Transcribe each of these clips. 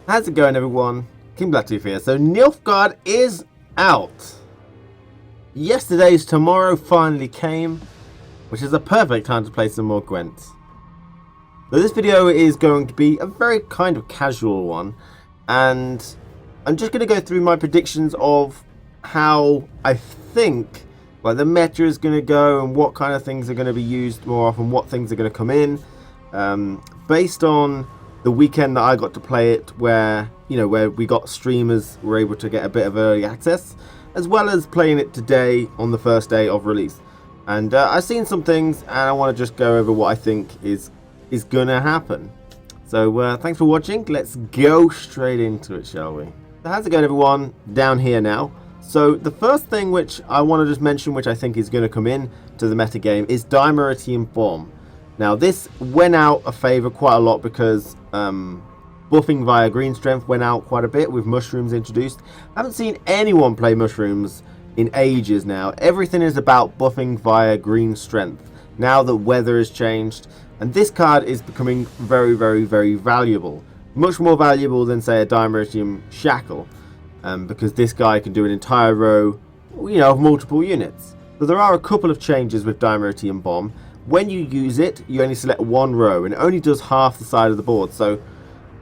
How's it going, everyone? King Blacktooth here. So Nilfgaard is out. Yesterday's tomorrow finally came, which is a perfect time to play some more Gwent. So this video is going to be a very kind of casual one, and I'm just going to go through my predictions of how I think the meta is going to go and what kind of things are going to be used more often, what things are going to come in, based on the weekend that I got to play it, where we got streamers were able to get a bit of early access, as well as playing it today on the first day of release. And I've seen some things, and I want to just go over what I think is gonna happen. So thanks for watching. Let's go straight into it, shall we? So how's it going, everyone? Down here now. So the first thing which I want to just mention, which I think is going to come in to the meta game, is Dimeritium Bomb. Now this went out of favour quite a lot because buffing via green strength went out quite a bit with mushrooms introduced. I haven't seen anyone play mushrooms in ages now. Everything is about buffing via green strength now that weather has changed, and this card is becoming very, very, very valuable. Much more valuable than, say, a Dimeritium Shackle, because this guy can do an entire row of multiple units. So there are a couple of changes with Dimeritium Bomb. When you use it, you only select one row, and it only does half the side of the board. So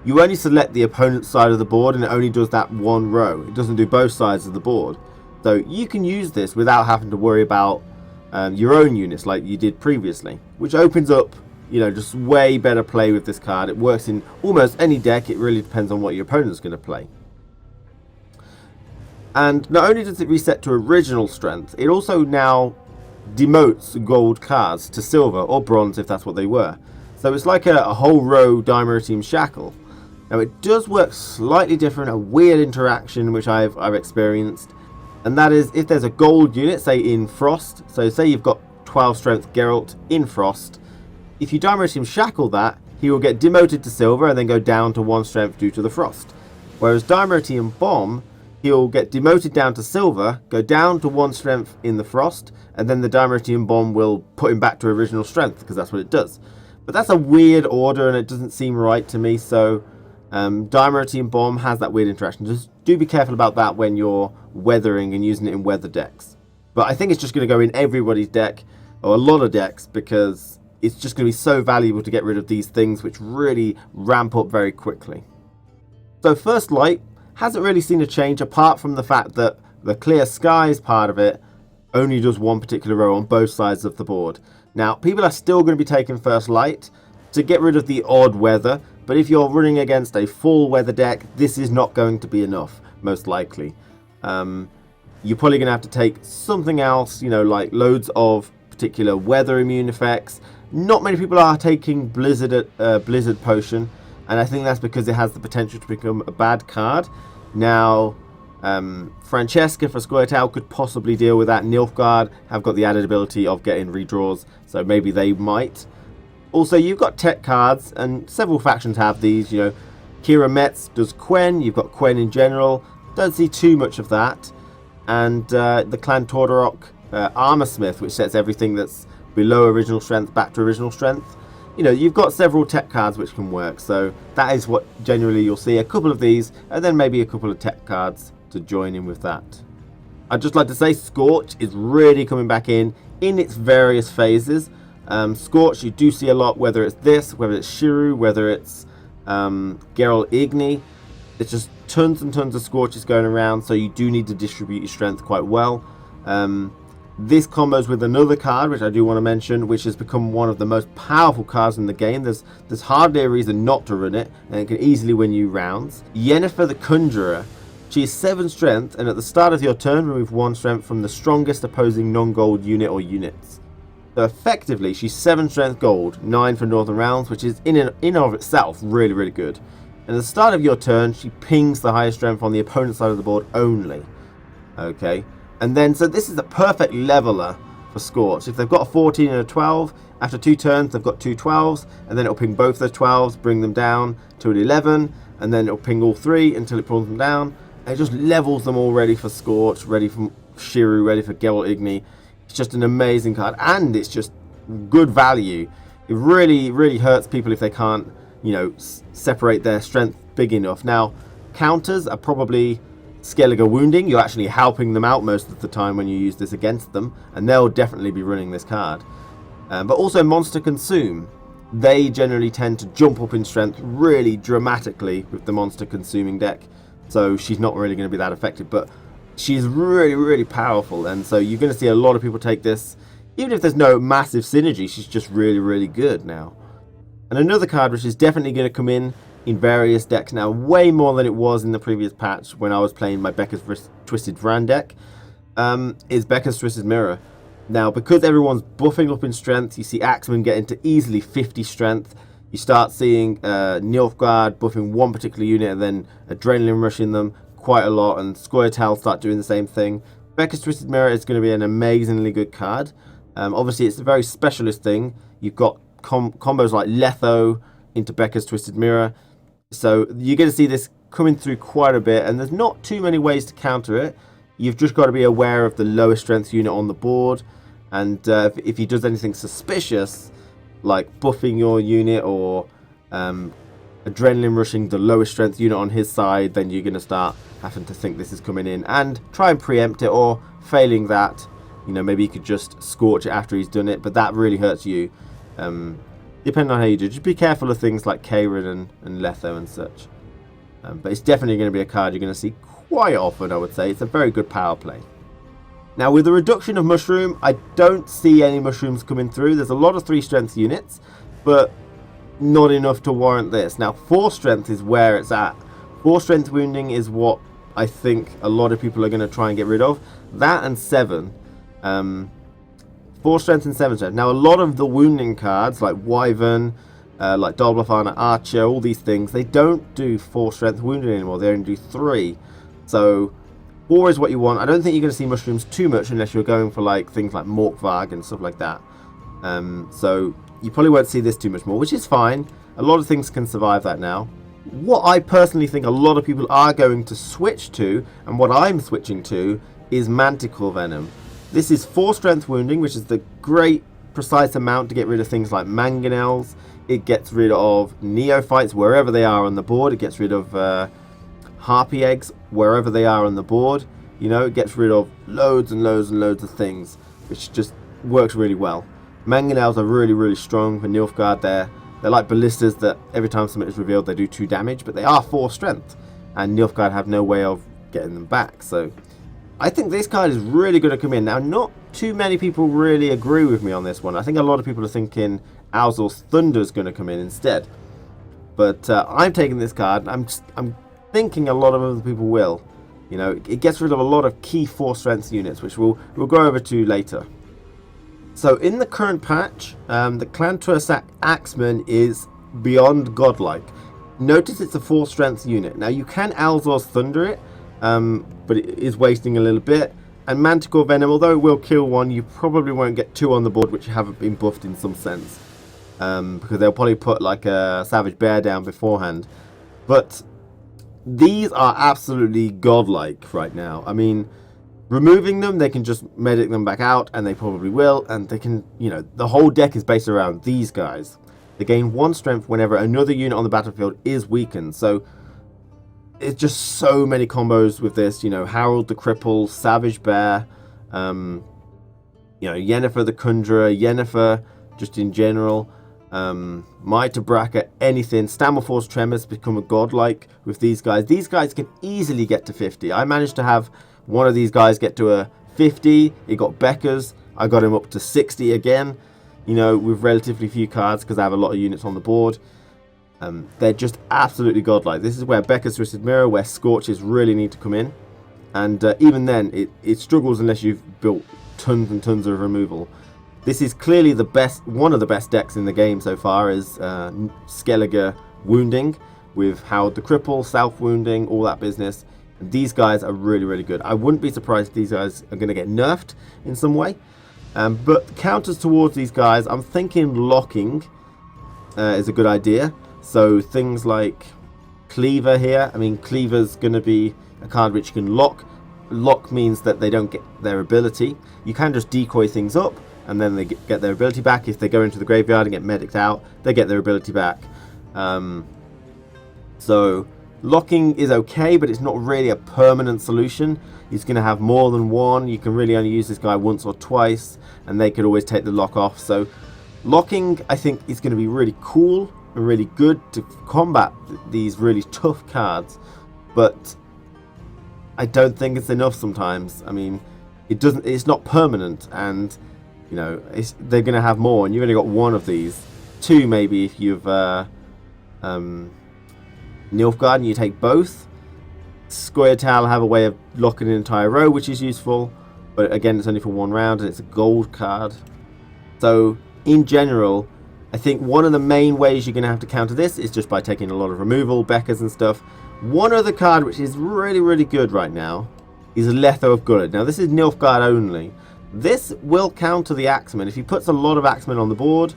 you only select the opponent's side of the board, and it only does that one row. It doesn't do both sides of the board. So you can use this without having to worry about your own units like you did previously, which opens up just way better play with this card. It works in almost any deck. It really depends on what your opponent's going to play. And not only does it reset to original strength, it also now demotes gold cards to silver or bronze if that's what they were. So it's like a whole row Dimeritium Shackle. Now it does work slightly different, a weird interaction which I've experienced, and that is if there's a gold unit, say in Frost, so say you've got 12 strength Geralt in Frost, if you Dimeritium Shackle that, he will get demoted to silver and then go down to 1 strength due to the Frost. Whereas Dimeritium Bomb, he'll get demoted down to silver, go down to 1 strength in the Frost, and then the Dimeritium Bomb will put him back to original strength, because that's what it does. But that's a weird order, and it doesn't seem right to me, so Dimeritium Bomb has that weird interaction. Just do be careful about that when you're weathering and using it in weather decks. But I think it's just going to go in everybody's deck, or a lot of decks, because it's just going to be so valuable to get rid of these things, which really ramp up very quickly. So First Light hasn't really seen a change, apart from the fact that the Clear Skies part of it only does one particular row on both sides of the board. Now, people are still going to be taking First Light to get rid of the odd weather, but if you're running against a full weather deck, this is not going to be enough, most likely. You're probably going to have to take something else, like loads of particular weather immune effects. Not many people are taking Blizzard Potion, and I think that's because it has the potential to become a bad card. Now, Francesca for Squirtle could possibly deal with that. Nilfgaard have got the added ability of getting redraws, so maybe they might. Also, you've got tech cards, and several factions have these. Kira Metz does Quen. You've got Quen in general. Don't see too much of that. And the Clan Tordorok Armor Smith, which sets everything that's below original strength back to original strength. You've got several tech cards which can work, so that is what generally you'll see. A couple of these, and then maybe a couple of tech cards to join in with that. I'd just like to say Scorch is really coming back in its various phases. Scorch, you do see a lot, whether it's this, whether it's Shiru, whether it's Geralt Igni. There's just tons and tons of Scorches going around, so you do need to distribute your strength quite well. This combos with another card, which I do want to mention, which has become one of the most powerful cards in the game. There's hardly a reason not to run it, and it can easily win you rounds. Yennefer the Conjurer. She is 7 strength, and at the start of your turn, remove 1 strength from the strongest opposing non-gold unit or units. So effectively, she's 7 strength gold, 9 for Northern Realms, which is in and of itself really, really good. And at the start of your turn, she pings the highest strength on the opponent's side of the board only. Okay. And then, so this is the perfect leveler for Scorch. If they've got a 14 and a 12, after 2 turns they've got 2 12s, and then it'll ping both the 12s, bring them down to an 11, and then it'll ping all 3 until it pulls them down. And it just levels them all ready for Scorch, ready for Shiru, ready for Geralt Igni. It's just an amazing card, and it's just good value. It really, really hurts people if they can't, separate their strength big enough. Now, counters are probably Skellige wounding. You're actually helping them out most of the time when you use this against them, and they'll definitely be running this card. But also monster consume. They generally tend to jump up in strength really dramatically with the monster consuming deck, so she's not really going to be that effective, but she's really, really powerful, and so you're going to see a lot of people take this. Even if there's no massive synergy, she's just really, really good now. And another card which is definitely going to come in various decks now, way more than it was in the previous patch when I was playing my Becca's Twisted Vran deck, is Becca's Twisted Mirror. Now, because everyone's buffing up in strength, you see Axeman getting to easily 50 strength. You start seeing Nilfgaard buffing one particular unit and then adrenaline rushing them quite a lot, and Scoia'tael start doing the same thing. Becca's Twisted Mirror is going to be an amazingly good card. Obviously, it's a very specialist thing. You've got combos like Letho into Becca's Twisted Mirror. So you're going to see this coming through quite a bit, and there's not too many ways to counter it. You've just got to be aware of the lowest strength unit on the board, and if he does anything suspicious, like buffing your unit or adrenaline rushing the lowest strength unit on his side, then you're going to start having to think this is coming in and try and preempt it, or failing that, you know, maybe you could just scorch it after he's done it, but that really hurts you. Depending on how you do, just be careful of things like Karen and Letho and such. But it's definitely going to be a card you're going to see quite often, I would say. It's a very good power play. Now, with the reduction of Mushroom, I don't see any Mushrooms coming through. There's a lot of 3 strength units, but not enough to warrant this. Now, 4 strength is where it's at. 4 strength wounding is what I think a lot of people are going to try and get rid of. That and 7. 4 strength and 7 strength. Now, a lot of the wounding cards, like Wyvern, like Dolblafana, Archer, all these things, they don't do 4 strength wounding anymore. They only do 3. So 4 is what you want. I don't think you're going to see Mushrooms too much unless you're going for like things like Morkvarg and stuff like that. So you probably won't see this too much more, which is fine. A lot of things can survive that now. What I personally think a lot of people are going to switch to, and what I'm switching to, is Manticore Venom. This is 4 strength wounding, which is the great precise amount to get rid of things like mangonels. It gets rid of neophytes wherever they are on the board. It gets rid of harpy eggs wherever they are on the board. You know, it gets rid of loads and loads and loads of things, which just works really well. Mangonels are really, really strong for Nilfgaard. They're like ballistas that every time something is revealed they do 2 damage, but they are 4 strength, and Nilfgaard have no way of getting them back. So I think this card is really going to come in. Now, not too many people really agree with me on this one. I think a lot of people are thinking Owl's Thunder is going to come in instead. But I'm taking this card. I'm thinking a lot of other people will. You know, it gets rid of a lot of key 4 strength units, which we'll go over to later. So in the current patch, the Clan Tursak Axeman is beyond godlike. Notice it's a 4 strength unit. Now, you can Alzor's Thunder it, but it is wasting a little bit. And Manticore Venom, although it will kill 1, you probably won't get 2 on the board which haven't been buffed in some sense. Because they'll probably put like a Savage Bear down beforehand. But these are absolutely godlike right now. I mean, removing them, they can just medic them back out, and they probably will. And they can, you know, the whole deck is based around these guys. They gain 1 strength whenever another unit on the battlefield is weakened. So it's just so many combos with this. You know, Harold the Cripple, Savage Bear, you know, Yennefer the Conjurer, Yennefer just in general, Mitre Bracker, anything. Stammelforce Tremors become a godlike with these guys. These guys can easily get to 50. I managed to have one of these guys get to a 50. He got Becca's. I got him up to 60 again, you know, with relatively few cards because I have a lot of units on the board. They're just absolutely godlike. This is where Becca's Twisted Mirror, where Scorches really need to come in. And even then, it struggles unless you've built tons and tons of removal. This is clearly the best, one of the best decks in the game so far, is Skellige Wounding with Howard the Cripple, South Wounding, all that business. And these guys are really, really good. I wouldn't be surprised if these guys are going to get nerfed in some way. But counters towards these guys, I'm thinking locking is a good idea. So things like Cleaver here. I mean, Cleaver's going to be a card which you can lock. Lock means that they don't get their ability. You can just decoy things up, and then they get their ability back. If they go into the graveyard and get mediced out, they get their ability back. So Locking is okay, but it's not really a permanent solution. He's going to have more than one. You can really only use this guy once or twice, and they could always take the lock off. So locking, I think, is going to be really cool and really good to combat these really tough cards. But I don't think it's enough sometimes. I mean, it's not permanent, and you know, they're going to have more, and you've only got one of these. Two maybe if you've Nilfgaard and you take both. Squirtle have a way of locking an entire row, which is useful, but again, it's only for one round and it's a gold card. So in general, I think one of the main ways you're going to have to counter this is just by taking a lot of removal, Beckers and stuff. One other card which is really, really good right now is Letho of Gullet. Now this is Nilfgaard only. This will counter the Axeman. If he puts a lot of Axemen on the board,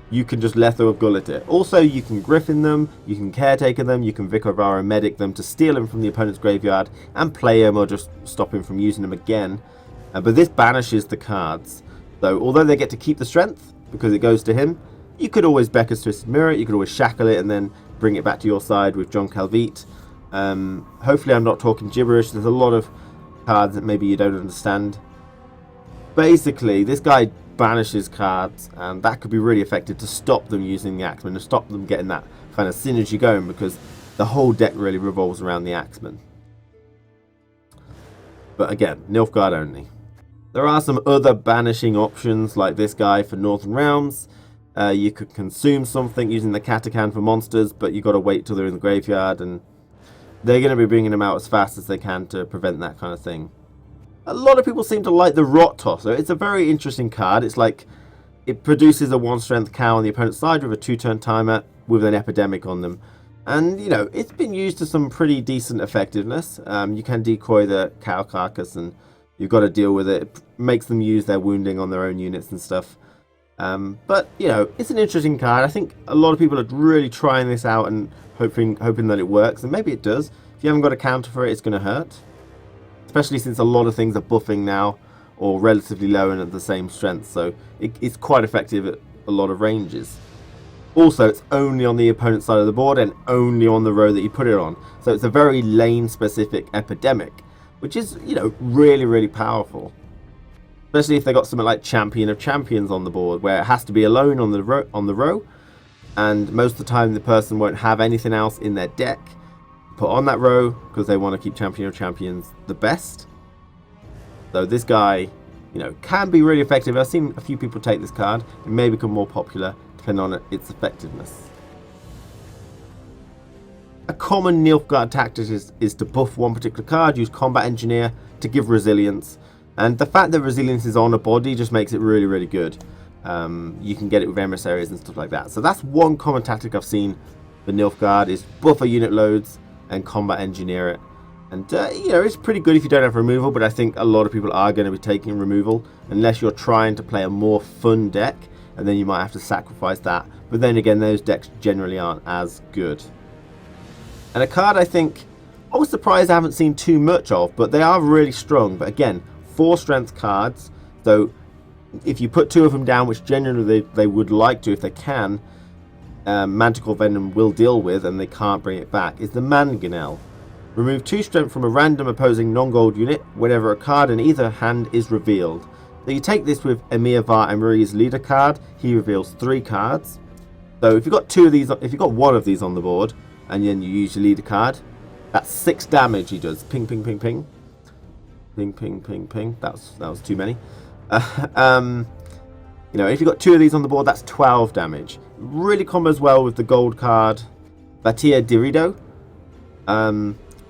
you can just Letho of Gullet it. Also, you can Griffin them, you can Caretaker them, you can Vicovaro Medic them to steal them from the opponent's graveyard and play him or just stop him from using them again. But this banishes the cards. So, although they get to keep the strength because it goes to him, you could always Becker's Twisted Mirror, you could always shackle it and then bring it back to your side with John Calvite. Hopefully I'm not talking gibberish. There's a lot of cards that maybe you don't understand. Basically, this guy banishes cards, and that could be really effective to stop them using the Axeman, to stop them getting that kind of synergy going, because the whole deck really revolves around the Axeman. But again, Nilfgaard only. There are some other banishing options like this guy for Northern Realms. You could consume something using the Katakan for monsters, but you've got to wait till they're in the graveyard, and they're going to be bringing them out as fast as they can to prevent that kind of thing. A lot of people seem to like the Rot Tosser. It's a very interesting card. It's like it produces a 1-strength cow on the opponent's side with a 2-turn timer with an epidemic on them. And, you know, it's been used to some pretty decent effectiveness. You can decoy the cow carcass and you've got to deal with it. It makes them use their wounding on their own units and stuff. But, you know, it's an interesting card. I think a lot of people are really trying this out and hoping that it works. And maybe it does. If you haven't got a counter for it, it's going to hurt. Especially since a lot of things are buffing now or relatively low and at the same strength. So it's quite effective at a lot of ranges. Also, it's only on the opponent's side of the board and only on the row that you put it on. So it's a very lane-specific epidemic, which is, you know, really, really powerful. Especially if they got something like Champion of Champions on the board, where it has to be alone on the row, and most of the time the person won't have anything else in their deck put on that row because they want to keep Champion of Champions the best. So this guy, you know, can be really effective. I've seen a few people take this card. It may become more popular depending on its effectiveness. A common Nilfgaard tactic is to buff one particular card, use Combat Engineer to give resilience. And the fact that resilience is on a body just makes it really, really good. You can get it with emissaries and stuff like that. So that's one common tactic I've seen for Nilfgaard, is buffer unit loads and Combat Engineer it. And, you know, it's pretty good if you don't have removal, but I think a lot of people are going to be taking removal, unless you're trying to play a more fun deck, and then you might have to sacrifice that. But then again, those decks generally aren't as good. And a card I think I was surprised I haven't seen too much of, but they are really strong. But again, 4-strength cards, so if you put 2 of them down, which generally they would like to if they can, Manticore Venom will deal with, and they can't bring it back, is the Mangonel. Remove 2 strength from a random opposing non-gold unit whenever a card in either hand is revealed. So you take this with Emir Var Emre's leader card. He reveals 3 cards. So if you've got 2 of these, if you've got 1 of these on the board, and then you use your leader card, that's 6 damage he does. Ping, ping, ping, ping. Ping, ping, ping, ping. That was too many. You know, if you've got 2 of these on the board, that's 12 damage. Really combos well with the gold card, Batia Dirido.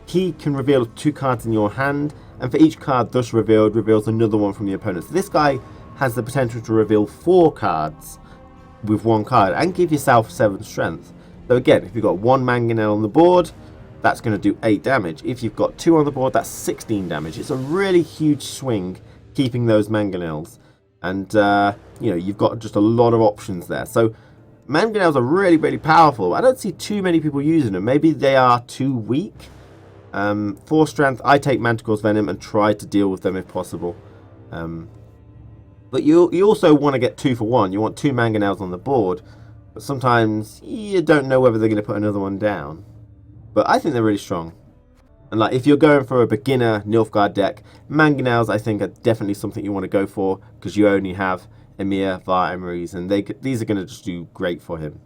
He can reveal 2 cards in your hand, and for each card thus revealed, reveals another one from the opponent. So this guy has the potential to reveal 4 cards with 1 card, and give yourself 7 strength. So again, if you've got 1 Mangonel on the board, that's going to do 8 damage. If you've got 2 on the board, that's 16 damage. It's a really huge swing keeping those Mangonels. And, you know, you've got just a lot of options there. So Mangonels are really, really powerful. I don't see too many people using them. Maybe they are too weak. 4 strength, I take Manticore's Venom and try to deal with them if possible. But you also want to get 2 for 1. You want 2 Mangonels on the board. But sometimes you don't know whether they're going to put another one down. But I think they're really strong. And like, if you're going for a beginner Nilfgaard deck, Mangonels I think are definitely something you want to go for, because you only have Emir, Var Emery's, and these are going to just do great for him.